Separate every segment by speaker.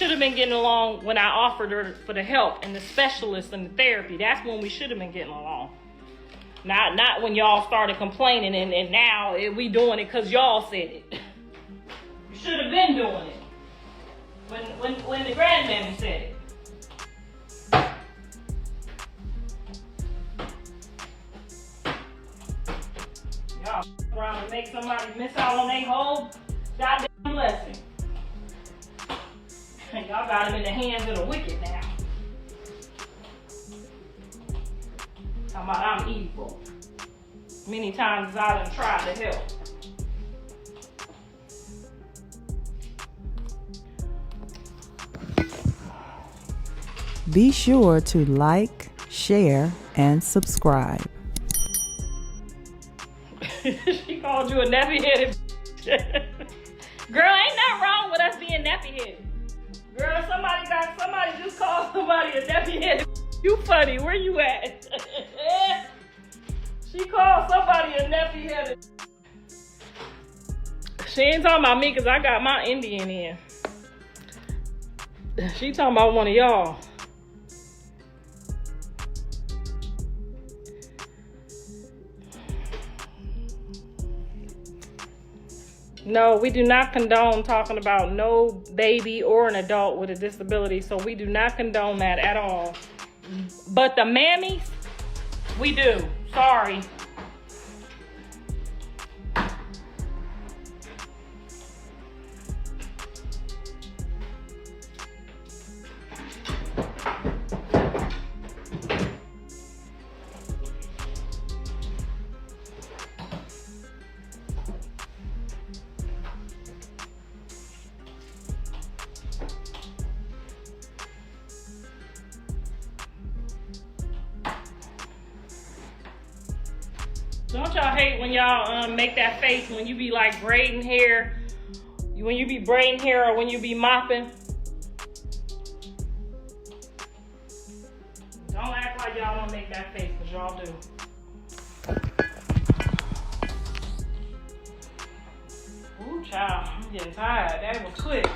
Speaker 1: should have been getting along when I offered her for the help and the specialist and the therapy. That's when we should have been getting along. Not when y'all started complaining and now we doing it because y'all said it. You should have been doing it when the grandmammy said it. Y'all around and make somebody miss out on their whole goddamn blessing. And y'all got him in the hands of the wicked now. Talking about I'm evil. Many times I done tried to help.
Speaker 2: Be sure to like, share, and subscribe.
Speaker 1: She called you a nappy-headed girl, ain't nothing wrong with us being nappy-headed. Girl, somebody just called somebody a nappy-headed. You funny, where you at? She called somebody a nappy-headed. She ain't talking about me because I got my Indian in. She talking about one of y'all. No, we do not condone talking about no baby or an adult with a disability, so we do not condone that at all. But the mammies, we do. Sorry. Don't y'all hate when y'all make that face when you be like braiding hair? When you be braiding hair or when you be mopping? Don't act like y'all don't make that face, because y'all do. Ooh, child, I'm getting tired. That was quick.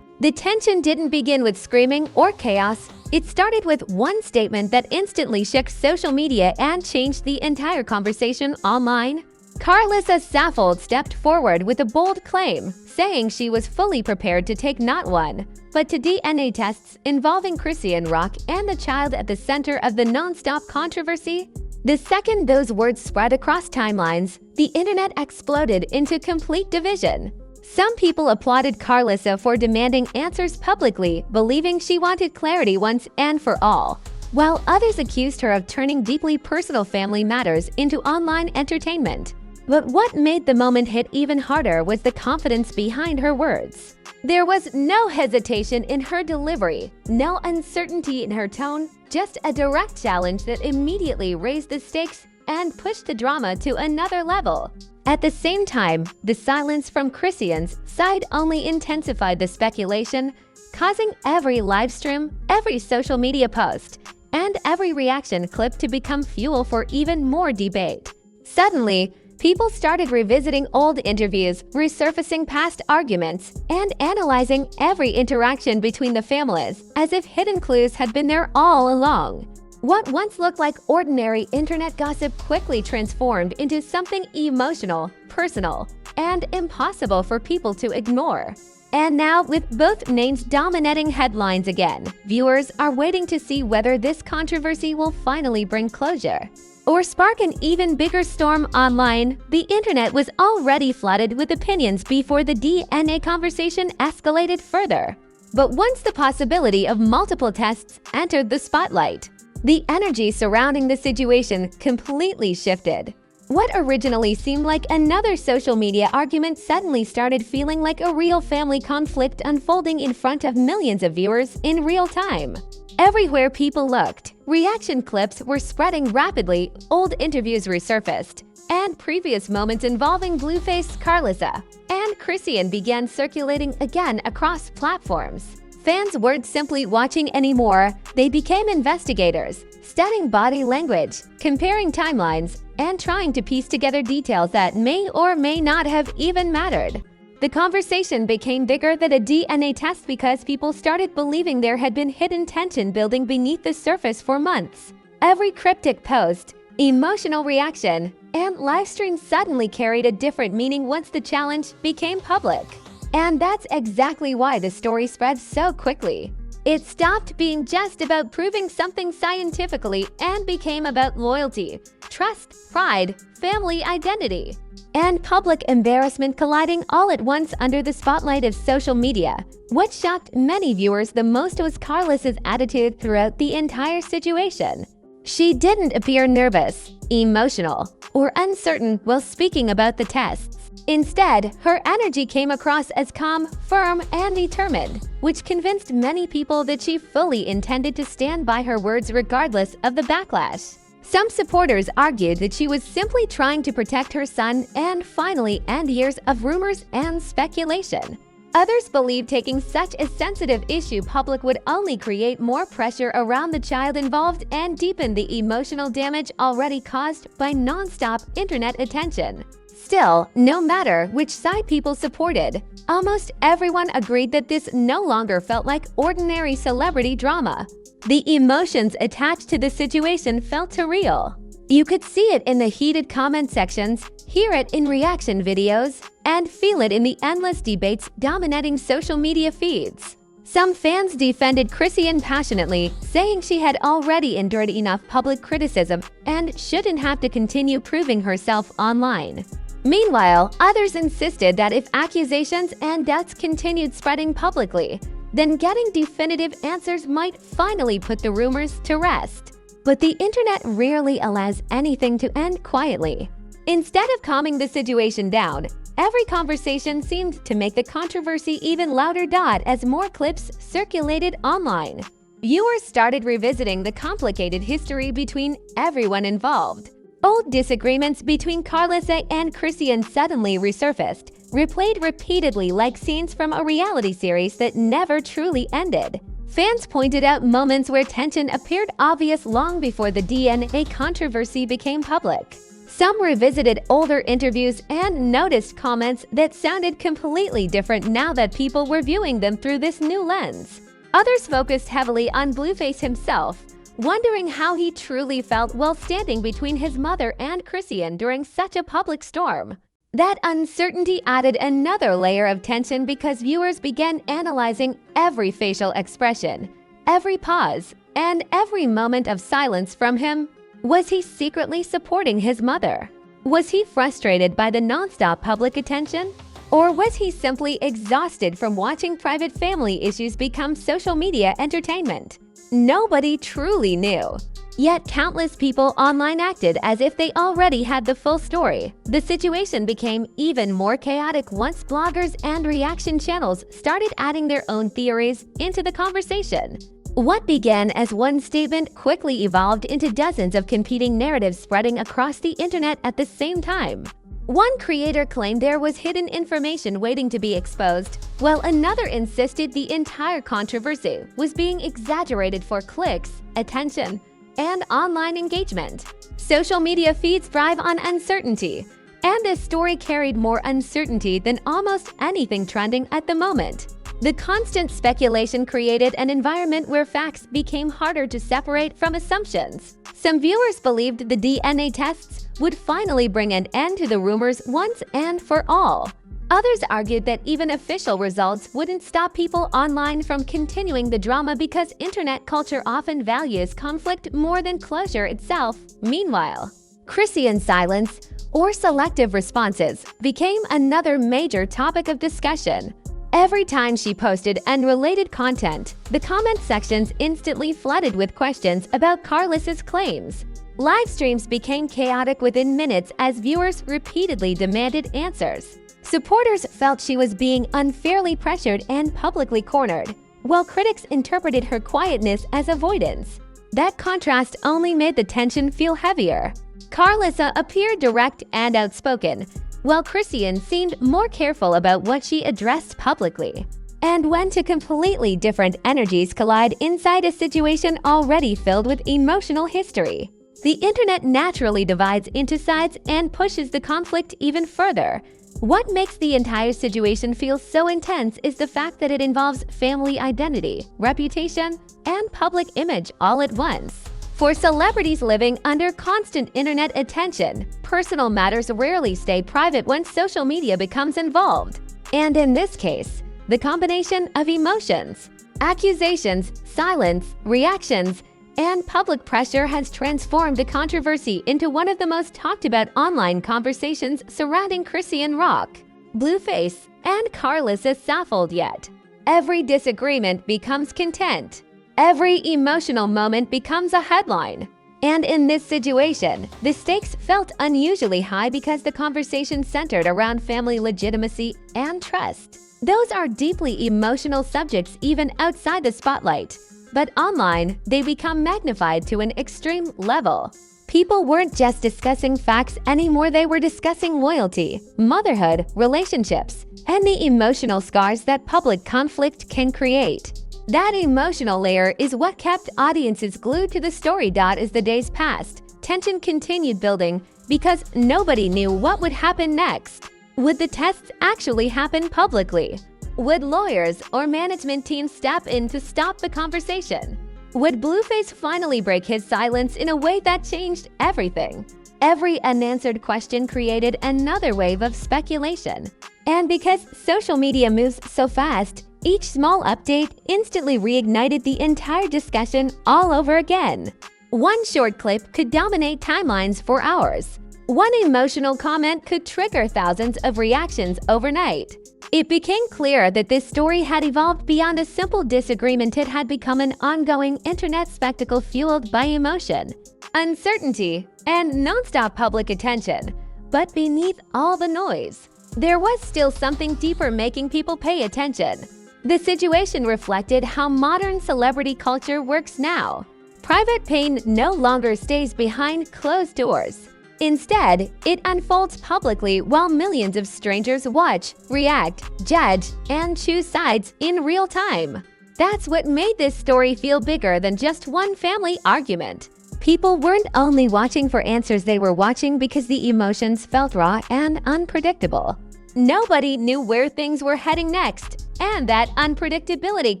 Speaker 3: The tension didn't begin with screaming or chaos. It started with one statement that instantly shook social media and changed the entire conversation online. Karlissa Saffold stepped forward with a bold claim, saying she was fully prepared to take not one, but two DNA tests involving Chrisean Rock and the child at the center of the non-stop controversy. The second those words spread across timelines, the internet exploded into complete division. Some people applauded Karlissa for demanding answers publicly, believing she wanted clarity once and for all, while others accused her of turning deeply personal family matters into online entertainment. But what made the moment hit even harder was the confidence behind her words. There was no hesitation in her delivery, no uncertainty in her tone, just a direct challenge that immediately raised the stakes and pushed the drama to another level. At the same time, the silence from Chrisean's side only intensified the speculation, causing every live stream, every social media post, and every reaction clip to become fuel for even more debate. Suddenly, people started revisiting old interviews, resurfacing past arguments, and analyzing every interaction between the families, as if hidden clues had been there all along. What once looked like ordinary internet gossip quickly transformed into something emotional, personal, and impossible for people to ignore. And now, with both names dominating headlines again, viewers are waiting to see whether this controversy will finally bring closure or spark an even bigger storm online. The internet was already flooded with opinions before the DNA conversation escalated further. But once the possibility of multiple tests entered the spotlight, the energy surrounding the situation completely shifted. What originally seemed like another social media argument suddenly started feeling like a real family conflict unfolding in front of millions of viewers in real time. Everywhere people looked, reaction clips were spreading rapidly, old interviews resurfaced, and previous moments involving Blueface, Karlissa, and Chrisean began circulating again across platforms. Fans weren't simply watching anymore, they became investigators, studying body language, comparing timelines, and trying to piece together details that may or may not have even mattered. The conversation became bigger than a DNA test because people started believing there had been hidden tension building beneath the surface for months. Every cryptic post, emotional reaction, and livestream suddenly carried a different meaning once the challenge became public. And that's exactly why the story spread so quickly. It stopped being just about proving something scientifically and became about loyalty, trust, pride, family identity, and public embarrassment colliding all at once under the spotlight of social media. What shocked many viewers the most was Karlissa's attitude throughout the entire situation. She didn't appear nervous, emotional, or uncertain while speaking about the tests. Instead, her energy came across as calm, firm, and determined, which convinced many people that she fully intended to stand by her words regardless of the backlash. Some supporters argued that she was simply trying to protect her son and finally end years of rumors and speculation. Others believed taking such a sensitive issue public would only create more pressure around the child involved and deepen the emotional damage already caused by non-stop internet attention. Still, no matter which side people supported, almost everyone agreed that this no longer felt like ordinary celebrity drama. The emotions attached to the situation felt too real. You could see it in the heated comment sections, hear it in reaction videos, and feel it in the endless debates dominating social media feeds. Some fans defended Chrisean passionately, saying she had already endured enough public criticism and shouldn't have to continue proving herself online. Meanwhile, others insisted that if accusations and doubts continued spreading publicly, then getting definitive answers might finally put the rumors to rest. But the internet rarely allows anything to end quietly. Instead of calming the situation down, every conversation seemed to make the controversy even louder. As more clips circulated online, viewers started revisiting the complicated history between everyone involved. Old disagreements between Karlissa and Chrisean suddenly resurfaced, replayed repeatedly like scenes from a reality series that never truly ended. Fans pointed out moments where tension appeared obvious long before the DNA controversy became public. Some revisited older interviews and noticed comments that sounded completely different now that people were viewing them through this new lens. Others focused heavily on Blueface himself, wondering how he truly felt while standing between his mother and Chrisean during such a public storm. That uncertainty added another layer of tension because viewers began analyzing every facial expression, every pause, and every moment of silence from him. Was he secretly supporting his mother? Was he frustrated by the nonstop public attention? Or was he simply exhausted from watching private family issues become social media entertainment? Nobody truly knew. Yet countless people online acted as if they already had the full story. The situation became even more chaotic once bloggers and reaction channels started adding their own theories into the conversation. What began as one statement quickly evolved into dozens of competing narratives spreading across the internet at the same time. One creator claimed there was hidden information waiting to be exposed, while another insisted the entire controversy was being exaggerated for clicks, attention, and online engagement. Social media feeds thrive on uncertainty, and this story carried more uncertainty than almost anything trending at the moment. The constant speculation created an environment where facts became harder to separate from assumptions. Some viewers believed the DNA tests would finally bring an end to the rumors once and for all. Others argued that even official results wouldn't stop people online from continuing the drama because internet culture often values conflict more than closure itself. Meanwhile, Chrisean's silence or selective responses became another major topic of discussion. Every time she posted unrelated content, the comment sections instantly flooded with questions about Karlissa's claims. Live streams became chaotic within minutes as viewers repeatedly demanded answers. Supporters felt she was being unfairly pressured and publicly cornered, while critics interpreted her quietness as avoidance. That contrast only made the tension feel heavier. Karlissa appeared direct and outspoken, while Chrisean seemed more careful about what she addressed publicly. And when two completely different energies collide inside a situation already filled with emotional history, the internet naturally divides into sides and pushes the conflict even further. What makes the entire situation feel so intense is the fact that it involves family identity, reputation, and public image all at once. For celebrities living under constant internet attention, personal matters rarely stay private when social media becomes involved. And in this case, the combination of emotions, accusations, silence, reactions, and public pressure has transformed the controversy into one of the most talked about online conversations surrounding Chrisean Rock, Blueface, and Karlissa Saffold yet. Every disagreement becomes content. Every emotional moment becomes a headline. And in this situation, the stakes felt unusually high because the conversation centered around family legitimacy and trust. Those are deeply emotional subjects even outside the spotlight. But online, they become magnified to an extreme level. People weren't just discussing facts anymore, they were discussing loyalty, motherhood, relationships, and the emotional scars that public conflict can create. That emotional layer is what kept audiences glued to the story. As the days passed, tension continued building because nobody knew what would happen next. Would the tests actually happen publicly? Would lawyers or management teams step in to stop the conversation? Would Blueface finally break his silence in a way that changed everything? Every unanswered question created another wave of speculation. And because social media moves so fast, each small update instantly reignited the entire discussion all over again. One short clip could dominate timelines for hours. One emotional comment could trigger thousands of reactions overnight. It became clear that this story had evolved beyond a simple disagreement. It had become an ongoing internet spectacle fueled by emotion, uncertainty, and nonstop public attention. But beneath all the noise, there was still something deeper making people pay attention. The situation reflected how modern celebrity culture works now. Private pain no longer stays behind closed doors. Instead, it unfolds publicly while millions of strangers watch, react, judge, and choose sides in real time. That's what made this story feel bigger than just one family argument. People weren't only watching for answers, they were watching because the emotions felt raw and unpredictable. Nobody knew where things were heading next, and that unpredictability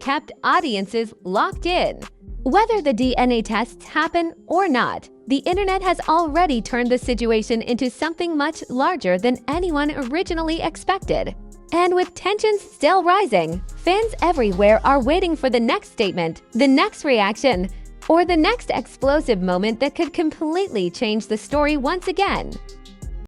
Speaker 3: kept audiences locked in. Whether the DNA tests happen or not, the internet has already turned the situation into something much larger than anyone originally expected. And with tensions still rising, fans everywhere are waiting for the next statement, the next reaction, or the next explosive moment that could completely change the story once again.